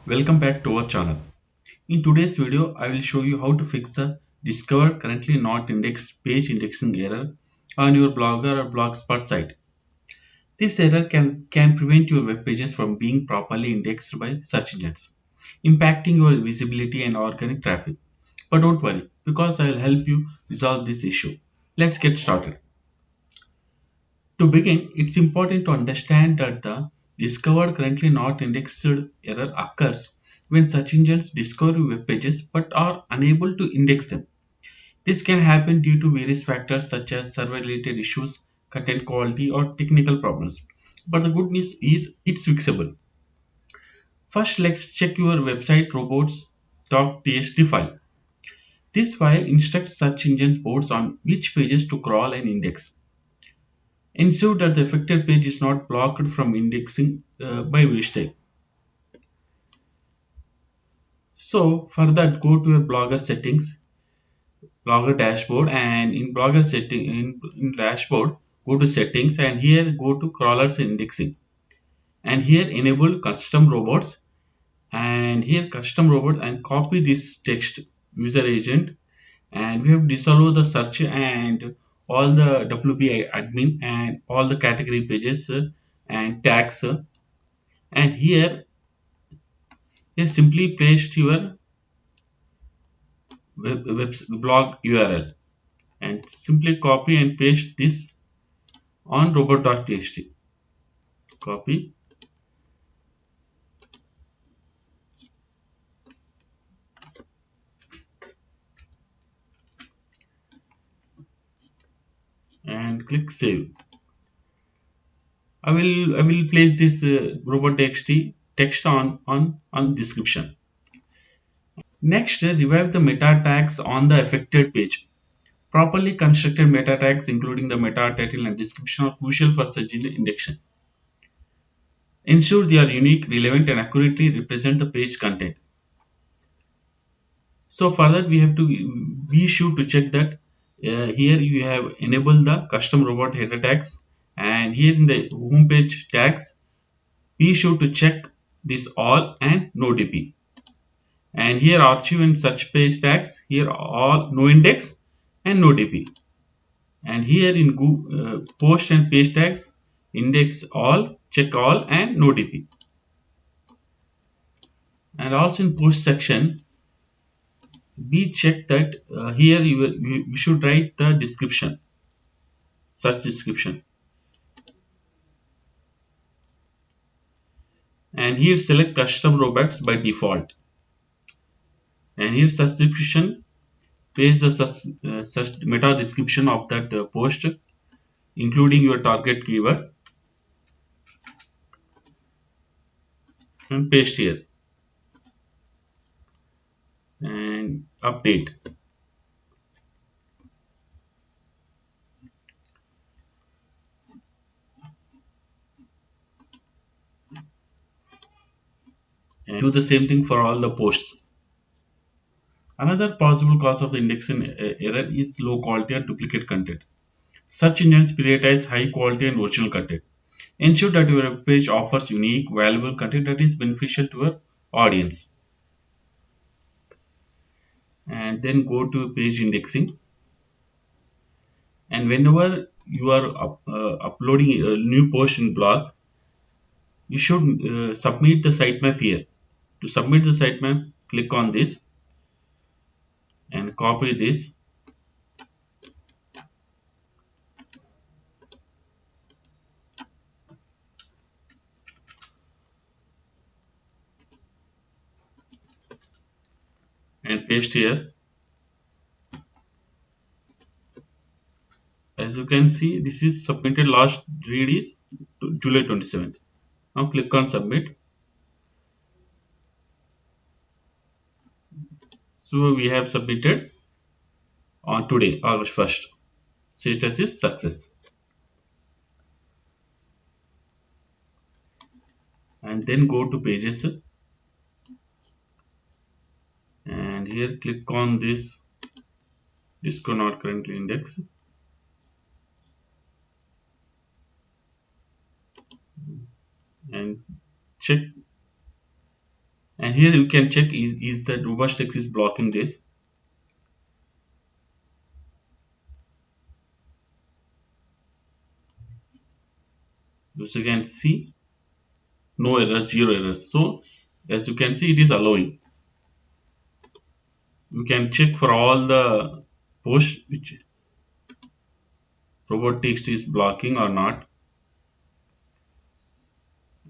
Welcome back to our channel. In today's video, I will show you how to fix the discovered currently not indexed page indexing error on your Blogger or Blogspot site. This error can prevent your web pages from being properly indexed by search engines, impacting your visibility and organic traffic. But don't worry, because I will help you resolve this issue. Let's get started. To begin, it's important to understand that the discovered currently not indexed error occurs when search engines discover web pages but are unable to index them. This can happen due to various factors such as server related issues, content quality, or technical problems. But the good news is it's fixable. First, let's check your website robots.txt file. This file instructs search engines boards on which pages to crawl and index. Ensure that the affected page is not blocked from indexing by mistake. So for that, go to your Blogger settings, Blogger dashboard, and in Blogger setting in dashboard, go to settings and here go to crawlers and indexing. And here enable custom robots and here custom robot and copy this text user agent, and we have disallow the search and all the WP admin and all the category pages and tags, and here simply paste your blog URL and simply copy and paste this on robot.txt. Copy and click save. I will place this robot.txt text on description. Next, revive the meta tags on the affected page. Properly constructed meta tags, including the meta title and description, are crucial for search engine indexation. Ensure they are unique, relevant, and accurately represent the page content. So for that, we have to be sure to check that here you have enabled the custom robot header tags, and here in the home page tags, be sure to check this all and no dp. And here archive and search page tags, here all no index and no dp. And here in post and page tags, index all, check all and no dp. And also in post section, be check that here you should write the description, search description, and here select custom robots by default, and here search description, paste the search meta description of that post including your target keyword and paste here and update. And do the same thing for all the posts. Another possible cause of the indexing error is low quality or duplicate content. Search engines prioritize high quality and original content. Ensure that your web page offers unique, valuable content that is beneficial to your audience. And then go to page indexing. And whenever you are uploading a new post in blog, you should submit the sitemap here. To submit the sitemap, click on this and copy this and paste here. As you can see, this is submitted, last read is July 27th. Now click on submit. So we have submitted on today, August 1st. Status is success. And then go to pages and here click on this disco not currently indexed and check And here you can check is that Robots.txt is blocking this. As you can see, no errors, zero errors. So as you can see, it is allowing. You can check for all the posts which Robot.txt is blocking or not.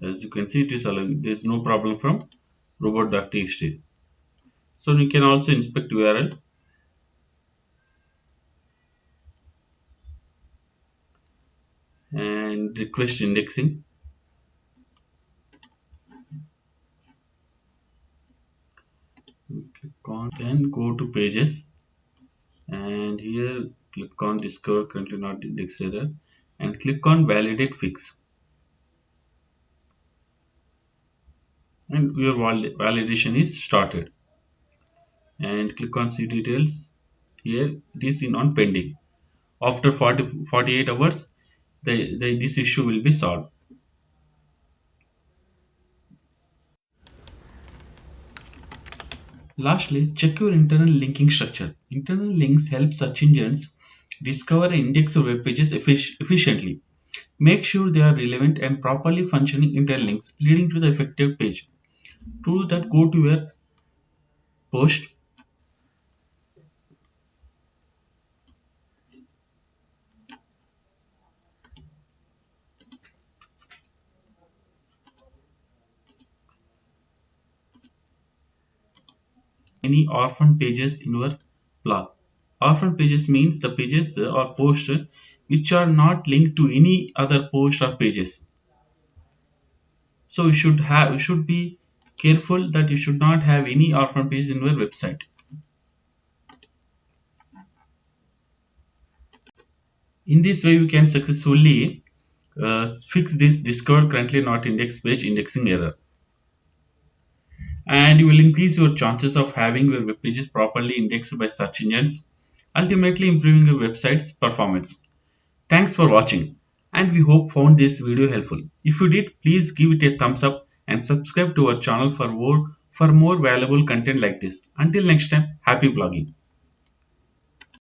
As you can see, it is allowing. There is no problem from Robot.txt. So you can also inspect URL and request indexing. Click on, then go to pages, and here click on discover currently not indexed error, and click on validate fix, and your validation is started. And click on see details. Here it is in on pending. After 48 hours, this issue will be solved. Lastly, check your internal linking structure. Internal links help search engines discover and index your web pages efficiently. Make sure they are relevant and properly functioning interlinks leading to the effective page. To do that, go to your post, any orphan pages in your blog. Orphan pages means the pages or posts which are not linked to any other post or pages. So you should be careful that you should not have any orphan pages in your website. In this way, we can successfully fix this discovered currently not indexed page indexing error, and you will increase your chances of having your web pages properly indexed by search engines, ultimately improving your website's performance. Thanks for watching, and we hope found this video helpful. If you did, please give it a thumbs up and subscribe to our channel for more valuable content like this. Until next time, happy blogging.